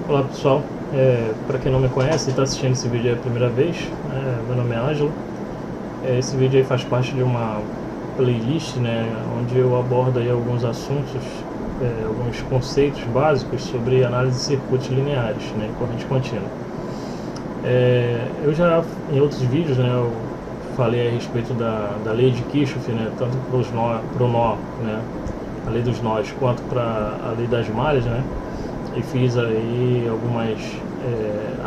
Olá pessoal, para quem não me conhece e está assistindo esse vídeo a primeira vez, meu nome é Ângelo. Esse vídeo aí faz parte de uma playlist, né, onde eu abordo aí alguns assuntos, alguns conceitos básicos sobre análise de circuitos lineares, né, em corrente contínua. Eu já em outros vídeos, né, eu falei a respeito da lei de Kirchhoff, né, tanto para o nó, né, a lei dos nós, quanto para a lei das malhas, né, e fiz aí algumas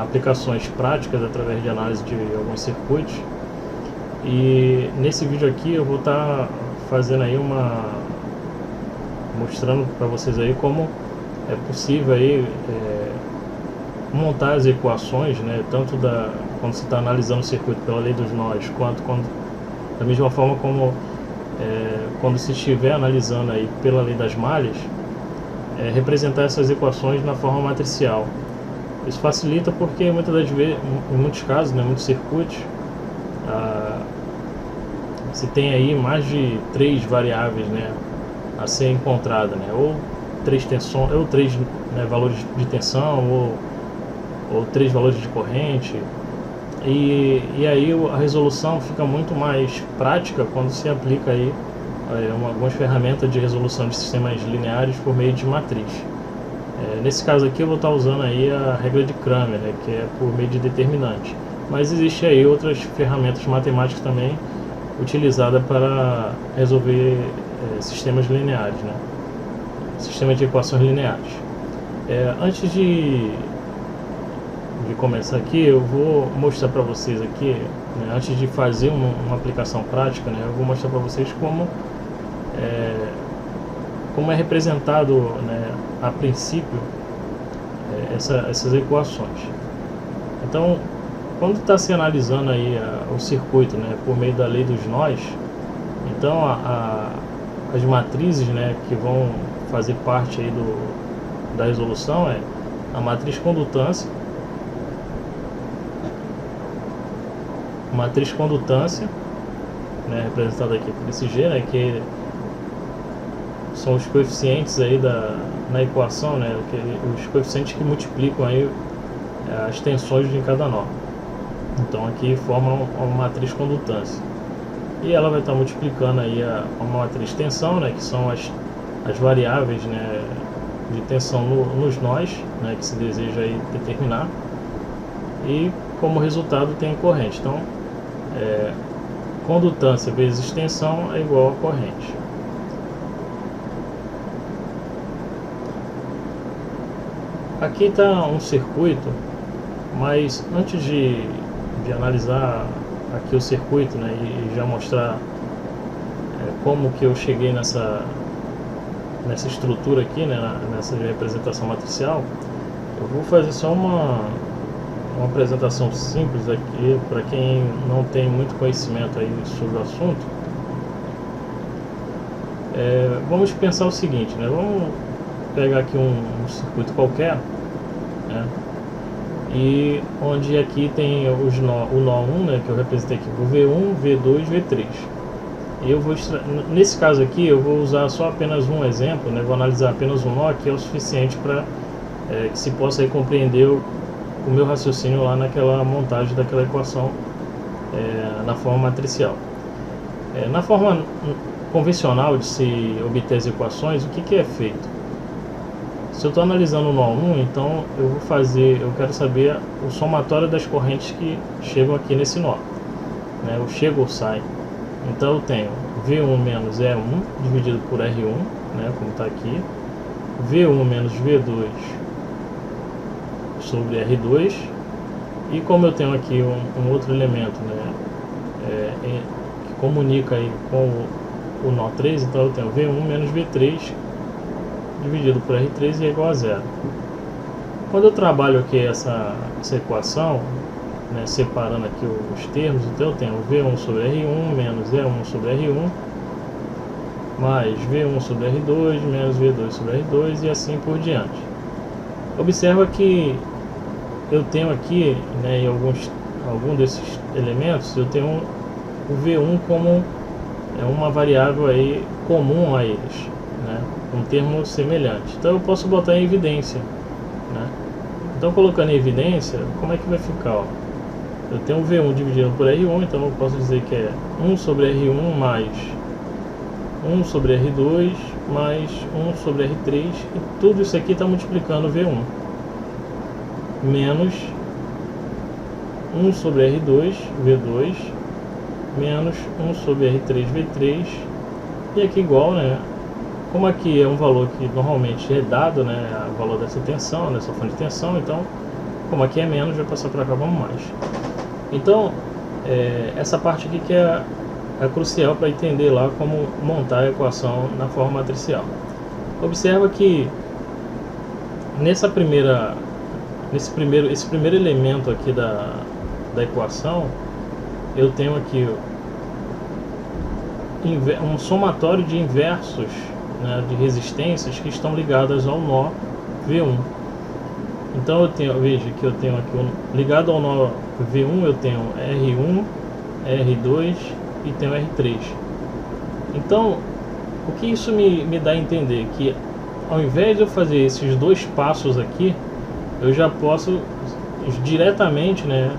aplicações práticas através de análise de alguns circuitos. E nesse vídeo aqui eu vou estar fazendo aí mostrando para vocês aí como é possível aí montar as equações, né, tanto quando você está analisando o circuito pela lei dos nós, quanto da mesma forma como quando se estiver analisando aí pela lei das malhas, representar essas equações na forma matricial. Isso facilita porque muitas das vezes, em muitos casos, né, muitos circuitos, se tem aí mais de 3 variáveis, né, a ser encontrada, né, ou 3 tensões, ou 3 valores de tensão, ou 3 valores de corrente, e aí a resolução fica muito mais prática quando se aplica aí algumas ferramentas de resolução de sistemas lineares por meio de matriz. Nesse caso aqui eu vou estar usando aí a regra de Cramer, né, que é por meio de determinante, mas existe aí outras ferramentas matemáticas também utilizadas para resolver sistemas lineares, né, sistemas de equações lineares. Antes de começar aqui, eu vou mostrar para vocês aqui, né, antes de fazer uma aplicação prática, né, eu vou mostrar para vocês como é representado, né, a princípio essas equações. Então, quando está se analisando aí o circuito, né, por meio da lei dos nós, então as matrizes, né, que vão fazer parte aí da resolução é a matriz condutância, né, representada aqui por esse G, né, que são os coeficientes aí na equação, né, os coeficientes que multiplicam aí as tensões de cada nó. Então aqui forma uma matriz condutância. E ela vai estar multiplicando aí uma matriz tensão, né, que são as variáveis, né, de tensão nos nós, né, que se deseja aí determinar. E como resultado tem corrente. Então, condutância vezes tensão é igual a corrente. Aqui está um circuito, mas antes de analisar aqui o circuito, né, e já mostrar como que eu cheguei nessa estrutura aqui, né, nessa representação matricial, eu vou fazer só uma apresentação simples aqui para quem não tem muito conhecimento aí sobre o assunto. Vamos pensar o seguinte, né, vamos pegar aqui um circuito qualquer, né, e onde aqui tem o nó 1, né, que eu representei aqui por V1, V2, V3. E eu vou nesse caso aqui eu vou usar só apenas um exemplo, né, vou analisar apenas um nó que é o suficiente para que se possa aí compreender o meu raciocínio lá naquela montagem daquela equação na forma matricial. Na forma convencional de se obter as equações, o que é feito? Se eu estou analisando o nó 1, então eu quero saber o somatório das correntes que chegam aqui nesse nó, né, o chega ou sai. Então eu tenho V1 menos E1 dividido por R1, né, como está aqui, V1 menos V2 sobre R2, e como eu tenho aqui um outro elemento, né, que comunica aí com o nó 3, então eu tenho V1 menos V3 dividido por R3 é igual a zero. Quando eu trabalho aqui essa equação, né, separando aqui os termos, então eu tenho V1 sobre R1 menos E1 sobre R1 mais V1 sobre R2 menos V2 sobre R2 e assim por diante. Observa que eu tenho aqui, né, em algum desses elementos, eu tenho o V1 como uma variável aí comum a eles, né, um termo semelhante. Então eu posso botar em evidência, né, Então, colocando em evidência, como é que vai ficar? Ó? Eu tenho V1 dividido por R1, então eu posso dizer que é 1 sobre R1 mais 1 sobre R2 mais 1 sobre R3, e tudo isso aqui está multiplicando V1 menos 1 sobre R2, V2, menos 1 sobre R3, V3, e aqui igual, né? Como aqui é um valor que normalmente é dado, né? O valor dessa tensão, dessa fonte de tensão, então, como aqui é menos, vai passar para cá como mais. Então, essa parte aqui que é crucial para entender lá como montar a equação na forma matricial. Observa que esse primeiro elemento aqui da equação, eu tenho aqui um somatório de inversos, né, de resistências que estão ligadas ao nó V1. Então veja que eu tenho aqui ligado ao nó V1, eu tenho R1, R2 e tenho R3. Então, o que isso me dá a entender? Que ao invés de eu fazer esses dois passos aqui, eu já posso diretamente, né,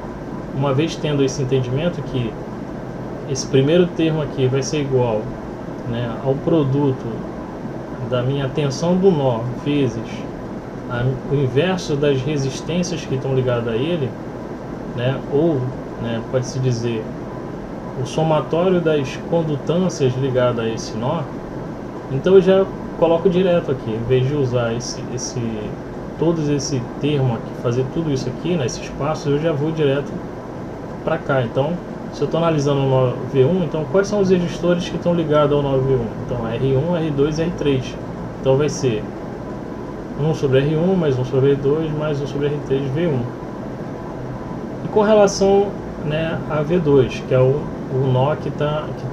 uma vez tendo esse entendimento que esse primeiro termo aqui vai ser igual, né, ao produto da minha tensão do nó vezes o inverso das resistências que estão ligadas a ele, né, ou, né, pode-se dizer, o somatório das condutâncias ligadas a esse nó. Então eu já coloco direto aqui, em vez de usar todo esse termo aqui, fazer tudo isso aqui, né, esses passos, eu já vou direto para cá. Então, se eu estou analisando o nó V1, então quais são os resistores que estão ligados ao nó V1? Então R1, R2 e R3. Então vai ser 1 sobre R1 mais 1 sobre R2 mais 1 sobre R3 V1. E com relação, né, a V2, que é o nó que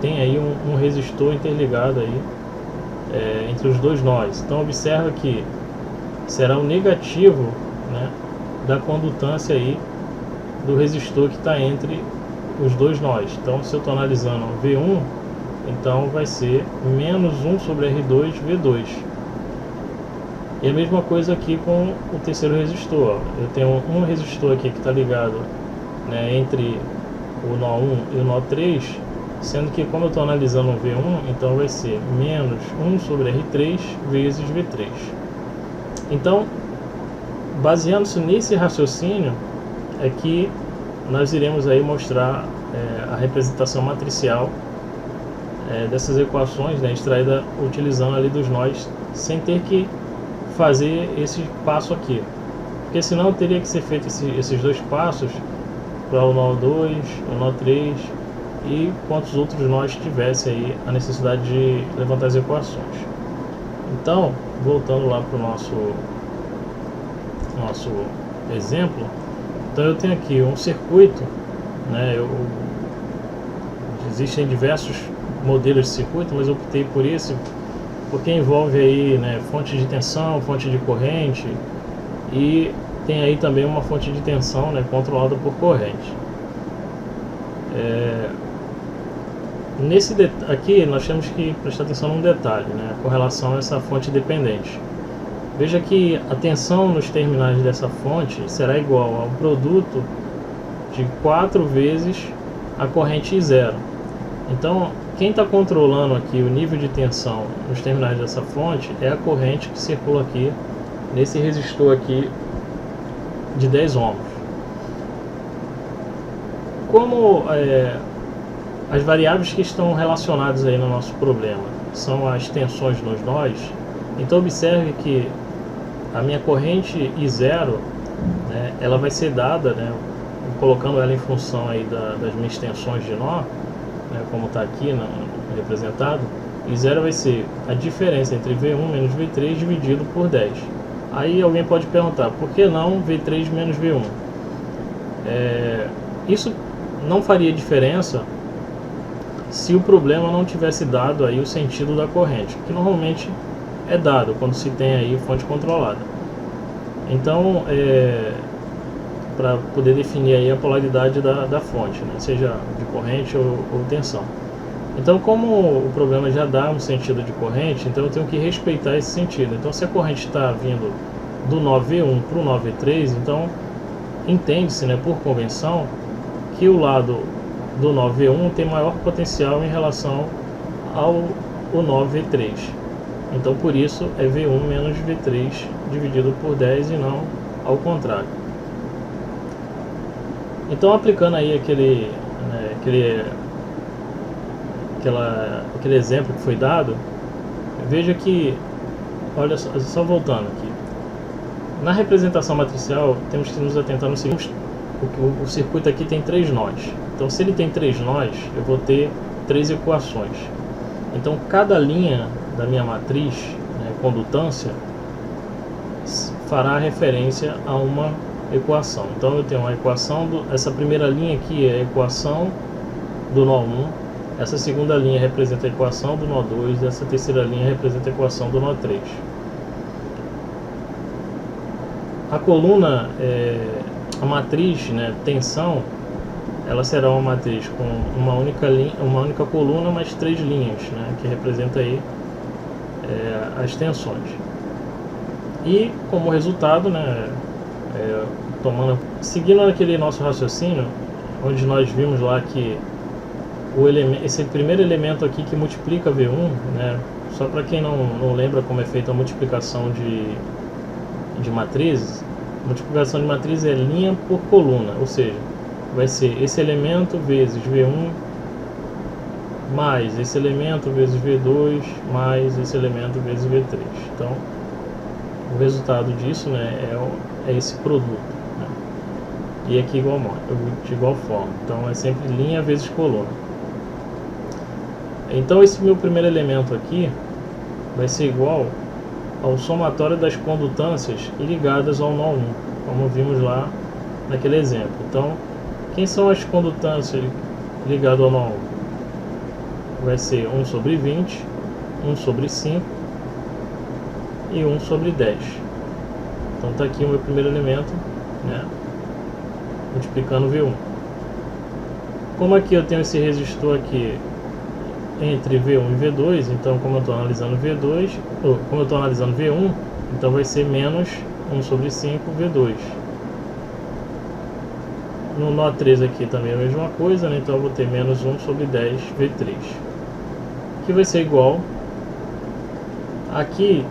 tem aí um resistor interligado aí, entre os dois nós. Então observa que será o negativo, né, da condutância aí do resistor que está entre os dois nós. Então, se eu estou analisando V1, então vai ser menos 1 sobre R2 V2. E a mesma coisa aqui com o terceiro resistor. Ó. Eu tenho um resistor aqui que está ligado, né, entre o nó 1 e o nó 3, sendo que como eu estou analisando o V1, então vai ser menos 1 sobre R3 vezes V3. Então, baseando-se nesse raciocínio, é que nós iremos aí mostrar a representação matricial dessas equações, né, extraída utilizando ali dos nós, sem ter que fazer esse passo aqui, porque senão teria que ser feito esses dois passos para o nó 2, o nó 3 e quantos outros nós tivesse aí a necessidade de levantar as equações. Então, voltando lá para o nosso exemplo, então eu tenho aqui um circuito, né, existem diversos modelos de circuito, mas eu optei por esse porque envolve aí, né, fonte de tensão, fonte de corrente, e tem aí também uma fonte de tensão, né, controlada por corrente. Aqui nós temos que prestar atenção num detalhe, né, com relação a essa fonte dependente. Veja que a tensão nos terminais dessa fonte será igual ao produto de 4 vezes a corrente I0. Então, quem está controlando aqui o nível de tensão nos terminais dessa fonte é a corrente que circula aqui nesse resistor aqui de 10 ohms. Como as variáveis que estão relacionadas aí no nosso problema são as tensões nos nós, então observe que a minha corrente I0, né, ela vai ser dada, né, colocando ela em função aí das minhas tensões de nó, né, como está aqui representado. I0 vai ser a diferença entre V1 menos V3 dividido por 10. Aí alguém pode perguntar, por que não V3 menos V1? Isso não faria diferença se o problema não tivesse dado aí o sentido da corrente, que normalmente é dado quando se tem aí fonte controlada. Então, para poder definir aí a polaridade da fonte, né, seja de corrente ou tensão. Então, como o problema já dá um sentido de corrente, então eu tenho que respeitar esse sentido. Então, se a corrente está vindo do nó V1 para o nó V3, então entende-se, né, por convenção, que o lado do nó V1 tem maior potencial em relação ao nó V3. Então por isso é V1 menos V3 dividido por 10 e não ao contrário. Então aplicando aí aquele exemplo que foi dado, veja que, olha só voltando aqui, na representação matricial temos que nos atentar no seguinte: o circuito aqui tem 3 nós. Então se ele tem 3 nós, eu vou ter 3 equações. Então cada linha da minha matriz, né, condutância, fará referência a uma equação. Então eu tenho uma equação, essa primeira linha aqui é a equação do nó 1, essa segunda linha representa a equação do nó 2, essa terceira linha representa a equação do nó 3. A coluna, a matriz, né, tensão, ela será uma matriz com uma única coluna, mais 3 linhas, né, que representa aí as tensões. E como resultado, né, seguindo aquele nosso raciocínio, onde nós vimos lá que esse primeiro elemento aqui que multiplica V1, né, só para quem não lembra como é feita a multiplicação de matrizes, multiplicação de matriz é linha por coluna, ou seja, vai ser esse elemento vezes V1 mais esse elemento vezes V2 mais esse elemento vezes V3. Então o resultado disso, né, é esse produto, né? E aqui de igual forma, então é sempre linha vezes coluna. Então esse meu primeiro elemento aqui vai ser igual ao somatório das condutâncias ligadas ao nó 1, como vimos lá naquele exemplo. Então, quem são as condutâncias ligadas ao nó 1? Vai ser 1 sobre 20, 1 sobre 5 e 1 sobre 10. Então está aqui o meu primeiro elemento, né, multiplicando V1. Como aqui eu tenho esse resistor aqui entre V1 e V2, então como eu estou analisando V1, então vai ser menos 1 sobre 5 V2. No nó 3 aqui também é a mesma coisa, né? Então eu vou ter menos 1 sobre 10 V3, que vai ser igual, aqui,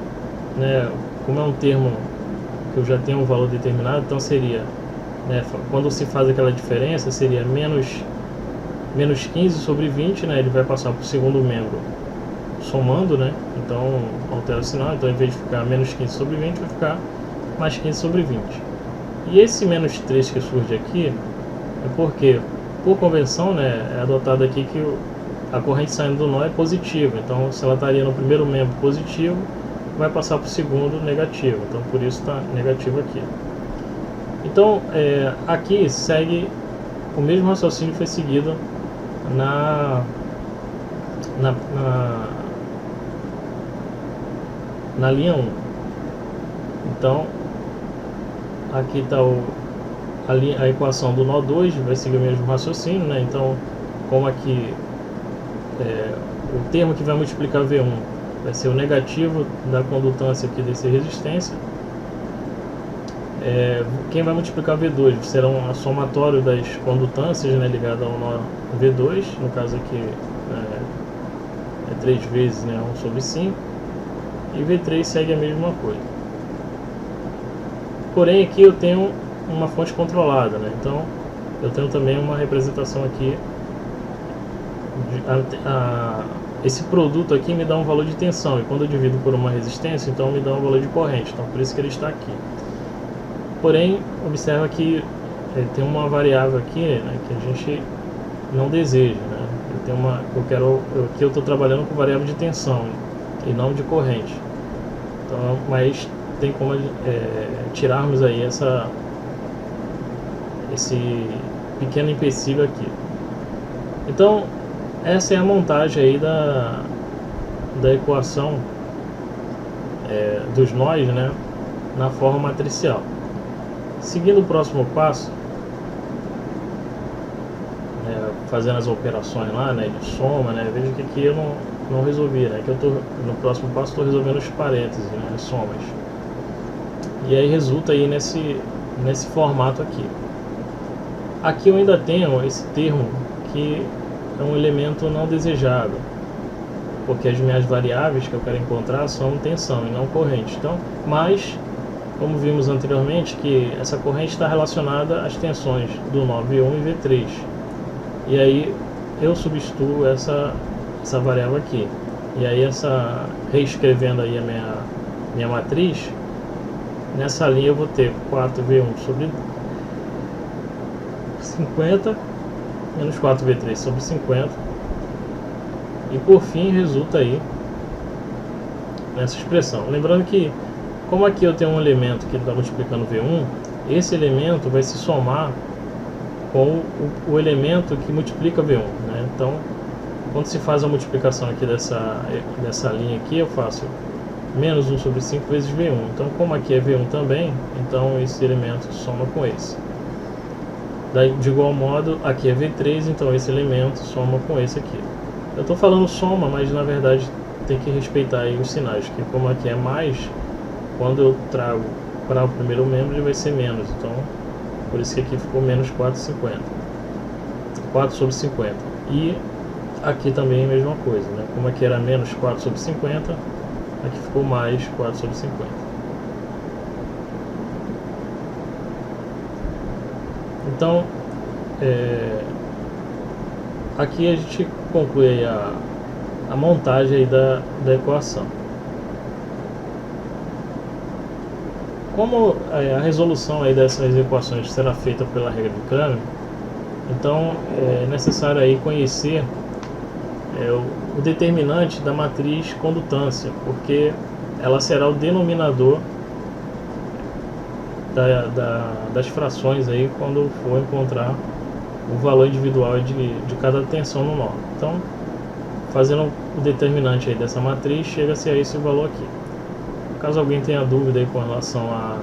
né, como é um termo que eu já tenho um valor determinado, então seria, né, quando se faz aquela diferença, seria menos 15 sobre 20, né, ele vai passar para o segundo membro somando, né, então altera o sinal, então em vez de ficar menos 15 sobre 20, vai ficar mais 15 sobre 20. E esse menos 3 que surge aqui é porque, por convenção, né, é adotado aqui que a corrente saindo do nó é positiva, então se ela estaria no primeiro membro positivo, vai passar para o segundo negativo, então por isso está negativo aqui. Então aqui segue o mesmo raciocínio que foi seguido na linha 1. Então aqui está a equação do nó 2, vai seguir o mesmo raciocínio, né? Então como aqui o termo que vai multiplicar V1 vai ser o negativo da condutância aqui dessa resistência, quem vai multiplicar V2 será um somatório das condutâncias, né, ligada ao nó V2, no caso aqui é 3 vezes, né, 1 sobre 5, e V3 segue a mesma coisa. Porém aqui eu tenho uma fonte controlada, né, então eu tenho também uma representação aqui, esse produto aqui me dá um valor de tensão, e quando eu divido por uma resistência, então me dá um valor de corrente, então por isso que ele está aqui. Porém, observa que tem uma variável aqui, né, que a gente não deseja, né? Aqui eu estou trabalhando com variável de tensão e não de corrente. Então, mas tem como tirarmos aí esse pequeno empecilho aqui. Então, essa é a montagem aí da equação dos nós, né, na forma matricial. Seguindo o próximo passo, fazendo as operações lá, né, de soma, né, veja que aqui eu não resolvi, né, que eu tô no próximo passo estou resolvendo os parênteses, né, as somas. E aí resulta aí nesse formato aqui. Aqui eu ainda tenho esse termo que é um elemento não desejado, porque as minhas variáveis que eu quero encontrar são tensão e não corrente. Então, mas, como vimos anteriormente, que essa corrente está relacionada às tensões do nó V1 e V3. E aí eu substituo essa variável aqui. E aí reescrevendo aí a minha matriz, nessa linha eu vou ter 4V1 sobre 50 menos 4V3 sobre 50. E por fim resulta aí nessa expressão. Lembrando que, como aqui eu tenho um elemento que está multiplicando V1, esse elemento vai se somar com o elemento que multiplica V1, né? Então, quando se faz a multiplicação aqui dessa linha aqui, eu faço menos 1 sobre 5 vezes V1. Então, como aqui é V1 também, então esse elemento soma com esse. Daí, de igual modo, aqui é V3, então esse elemento soma com esse aqui. Eu estou falando soma, mas na verdade tem que respeitar aí os sinais, que como aqui é mais, quando eu trago para o primeiro membro ele vai ser menos, então por isso que aqui ficou menos 4,50, 4 sobre 50. E aqui também a mesma coisa, né? Como aqui era menos 4 sobre 50, aqui ficou mais 4 sobre 50. Então, aqui a gente conclui aí a montagem aí da equação. Como a resolução aí dessas equações será feita pela regra de Kramer, então é necessário aí conhecer o determinante da matriz condutância, porque ela será o denominador das frações aí quando for encontrar o valor individual de cada tensão no nó. Então, fazendo o determinante aí dessa matriz, chega-se a esse valor aqui. Caso alguém tenha dúvida aí com relação a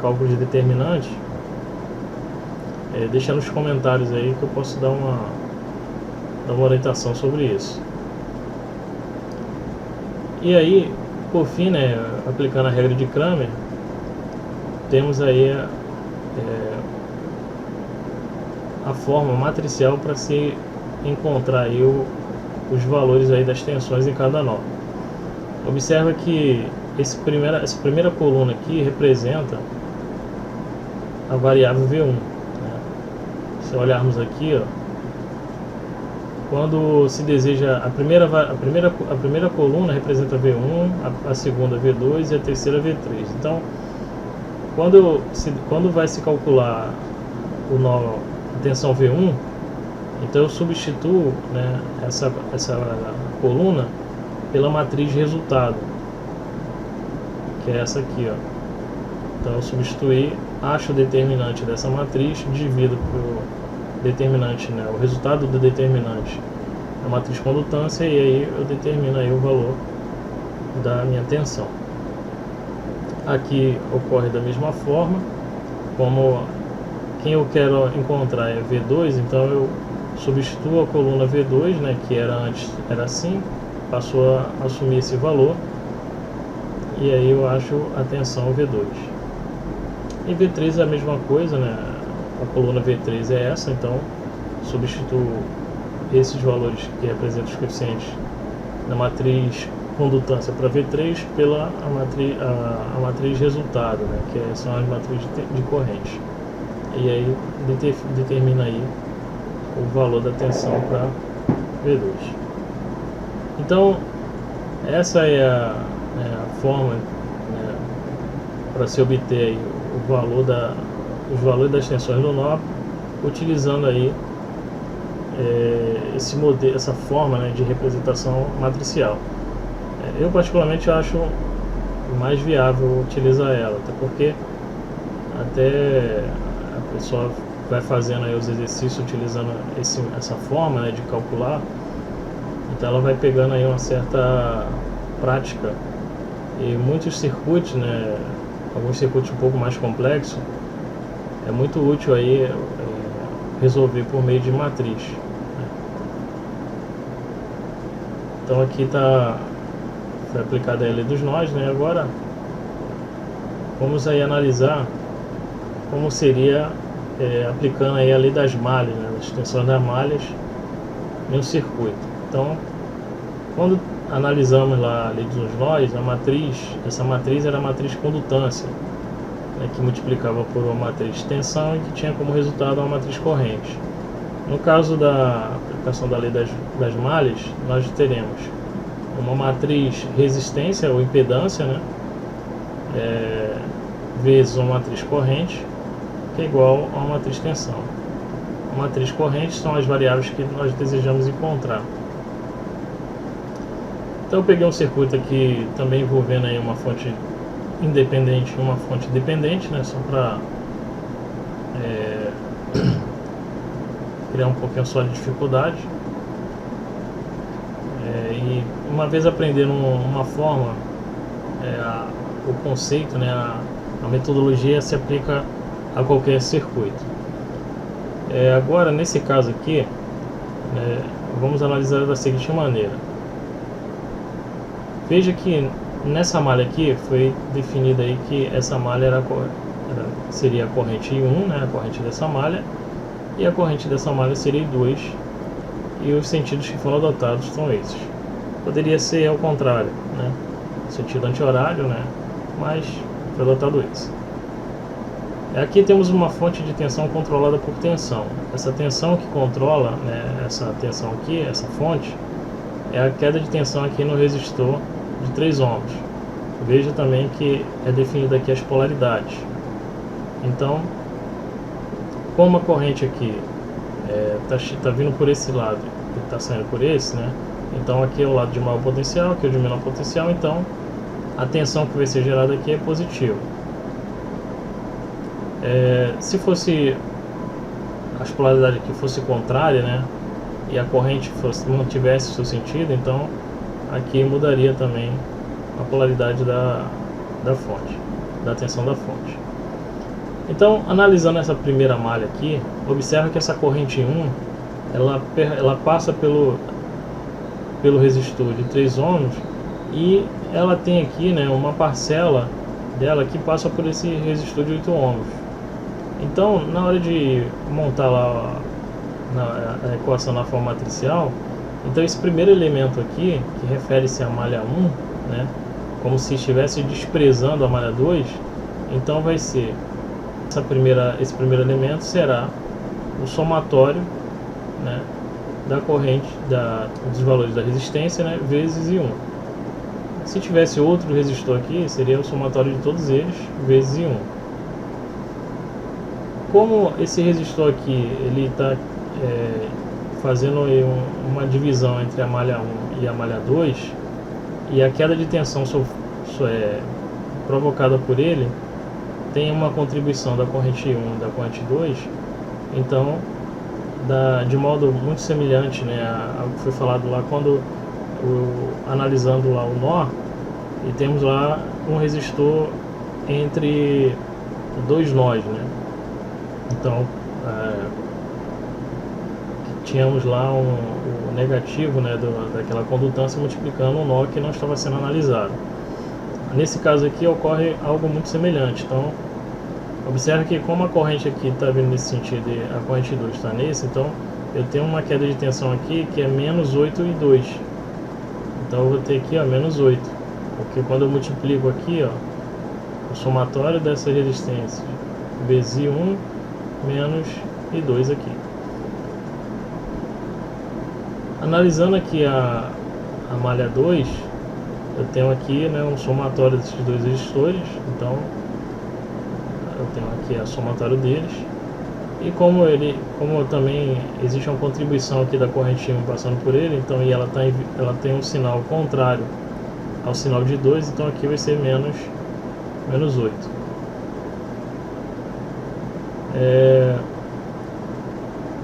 cálculo de determinante, deixa nos comentários aí que eu posso dar uma orientação sobre isso. E aí, por fim, né, aplicando a regra de Kramer, temos aí a forma matricial para se encontrar aí os valores aí das tensões em cada nó. Observa que essa primeira coluna aqui representa a variável V1, né? Se olharmos aqui, ó, quando se deseja a primeira coluna representa V1, a segunda V2 e a terceira V3. Então, quando vai se calcular o nó tensão V1, então eu substituo, né, essa coluna pela matriz de resultado, que é essa aqui, ó. Então eu substituí, acho o determinante dessa matriz, divido por determinante, né, o resultado do determinante da matriz condutância, e aí eu determino aí o valor da minha tensão. Aqui ocorre da mesma forma, como quem eu quero encontrar é V2, então eu substituo a coluna V2, né, que antes era assim, passou a assumir esse valor, e aí eu acho a tensão V2. E V3 é a mesma coisa, né, a coluna V3 é essa, então substituo esses valores que representam os coeficientes da matriz condutância para V3 pela a matriz resultado, né, que são as matrizes de corrente. E aí determina aí o valor da tensão para V2. Então, essa é a forma, né, para se obter aí os valores das tensões no nó, utilizando aí esse modelo, essa forma, né, de representação matricial. Eu particularmente acho mais viável utilizar ela, até porque a pessoa vai fazendo aí os exercícios utilizando essa forma, né, de calcular, então ela vai pegando aí uma certa prática, e muitos circuitos, né, alguns circuitos um pouco mais complexos, é muito útil aí resolver por meio de matriz, né. Então aqui foi aplicada a lei dos nós, né. Agora vamos aí analisar como seria aplicando aí a lei das malhas, né, das tensões das malhas em um circuito. Então, quando analisamos lá a lei dos nós, essa matriz era a matriz condutância, né, que multiplicava por uma matriz tensão e que tinha como resultado uma matriz corrente. No caso da aplicação da lei das malhas, nós teremos uma matriz resistência ou impedância, né, vezes uma matriz corrente, que é igual a uma matriz tensão. A matriz corrente são as variáveis que nós desejamos encontrar. Então eu peguei um circuito aqui também envolvendo aí uma fonte independente e uma fonte dependente, né, só para criar um pouquinho só de dificuldade. E uma vez aprendendo uma forma, o conceito, né, a metodologia se aplica a qualquer circuito. Agora, nesse caso aqui, vamos analisar da seguinte maneira. Veja que nessa malha aqui foi definida aí que essa malha seria a corrente I1, né, a corrente dessa malha, e a corrente dessa malha seria I2, e os sentidos que foram adotados são esses. Poderia ser ao contrário, né, sentido anti-horário, né, mas foi adotado esse. Aqui temos uma fonte de tensão controlada por tensão. Essa tensão que controla, né, essa tensão aqui, essa fonte, é a queda de tensão aqui no resistor de 3 ohms. Veja também que é definida aqui as polaridades. Então, como a corrente aqui está vindo por esse lado e está saindo por esse, né? Então aqui é o lado de maior potencial, aqui é o de menor potencial, então a tensão que vai ser gerada aqui é positiva. Se fosse as polaridades aqui fosse contrária, né, e a corrente não tivesse seu sentido, então aqui mudaria também a polaridade da fonte, da tensão da fonte. Então, analisando essa primeira malha aqui, observa que essa corrente 1 ela passa pelo resistor de 3 ohms e ela tem aqui, né, uma parcela dela que passa por esse resistor de 8 ohms. Então, na hora de montar lá a equação na forma matricial, então esse primeiro elemento aqui, que refere-se à malha 1, né, como se estivesse desprezando a malha 2, então vai ser, esse primeiro elemento será o somatório, né, da corrente, dos valores da resistência, né, vezes I1. Se tivesse outro resistor aqui, seria o somatório de todos eles, vezes I1. Como esse resistor aqui ele está fazendo uma divisão entre a malha 1 e a malha 2, e a queda de tensão provocada por ele tem uma contribuição da corrente 1 e da corrente 2, então de modo muito semelhante, né, ao que foi falado lá quando analisando lá o nó, e temos lá um resistor entre dois nós, né? Então tínhamos lá o negativo, né, daquela condutância multiplicando o nó que não estava sendo analisado. Nesse caso aqui ocorre algo muito semelhante. Então observe que como a corrente aqui está vindo nesse sentido e a corrente 2 está nesse, então eu tenho uma queda de tensão aqui que é menos 8 e 2. Então eu vou ter aqui, ó, menos 8, porque quando eu multiplico aqui, ó, o somatório dessa resistência vezes I1 menos I2 aqui. Analisando aqui a malha 2, eu tenho aqui, né, um somatório desses dois resistores, então eu tenho aqui a somatório deles, e como também existe uma contribuição aqui da corrente 1 passando por ele, então ela tem um sinal contrário ao sinal de 2, então aqui vai ser menos 8.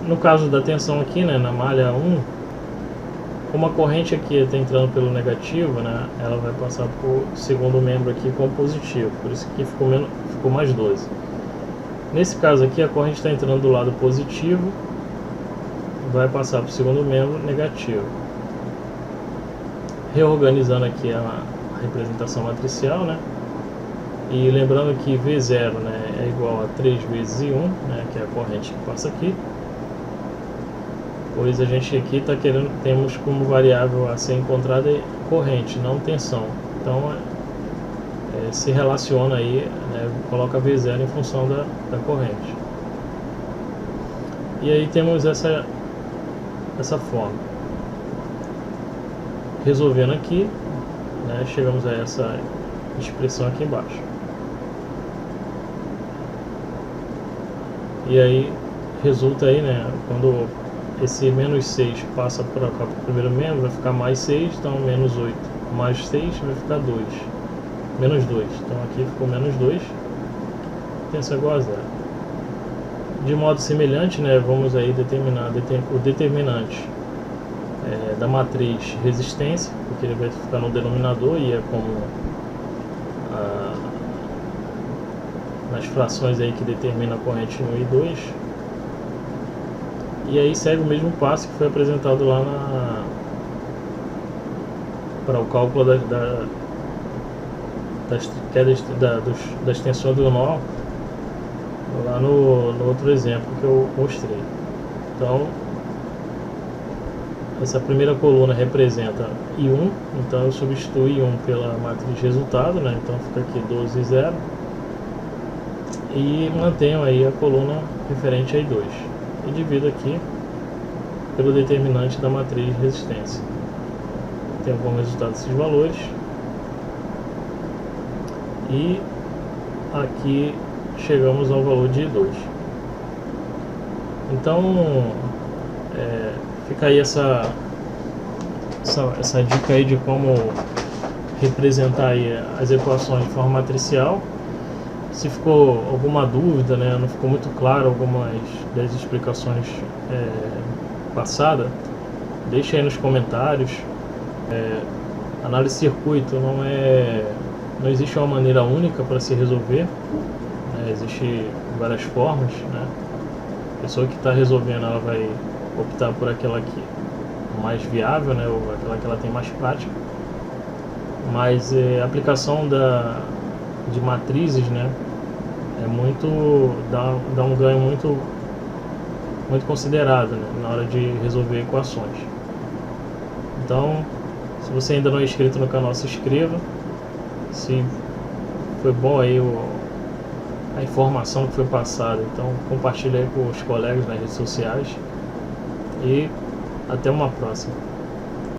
No caso da tensão aqui, né, na malha 1, como a corrente aqui está entrando pelo negativo, né, ela vai passar por o segundo membro aqui com positivo, por isso que ficou mais 12. Nesse caso aqui, a corrente está entrando do lado positivo, vai passar para o segundo membro negativo. Reorganizando aqui a representação matricial, né, E lembrando que V0, né, é igual a 3 vezes I1, né, que é a corrente que passa aqui. Pois a gente aqui está querendo, temos como variável a ser encontrada corrente, não tensão. Então se relaciona aí, né, coloca V0 em função da corrente. E aí temos essa forma. Resolvendo aqui, né, chegamos a essa expressão aqui embaixo. E aí resulta aí, né, quando esse menos 6 passa para cá para o primeiro membro, vai ficar mais 6, então menos 8. Mais 6 vai ficar 2. Menos 2. Então aqui ficou menos 2. Tensão igual a zero. De modo semelhante, né, vamos aí determinar o determinante da matriz resistência, porque ele vai ficar no denominador e é como nas frações aí que determina a corrente 1 e 2. E aí segue o mesmo passo que foi apresentado lá para o cálculo das tensões do nó, lá no outro exemplo que eu mostrei. Então essa primeira coluna representa I1, então eu substituo I1 pela matriz resultado, né? Então fica aqui 12 e 0, e mantenho aí a coluna referente a I2 e divido aqui pelo determinante da matriz resistência. Tenho como resultado esses valores, e aqui chegamos ao valor de I2. Então fica aí essa dica aí de como representar aí as equações de forma matricial. Se ficou alguma dúvida, né, não ficou muito claro algumas das explicações passadas, deixa aí nos comentários. Análise de circuito não existe uma maneira única para se resolver, né, existe várias formas, né. A pessoa que está resolvendo, ela vai optar por aquela que é mais viável, né, ou aquela que ela tem mais prática, mas a aplicação de matrizes, né, dá um ganho muito considerado, né, na hora de resolver equações. Então, se você ainda não é inscrito no canal, se inscreva. Se foi bom aí a informação que foi passada, então compartilhe aí com os colegas nas redes sociais, e até uma próxima.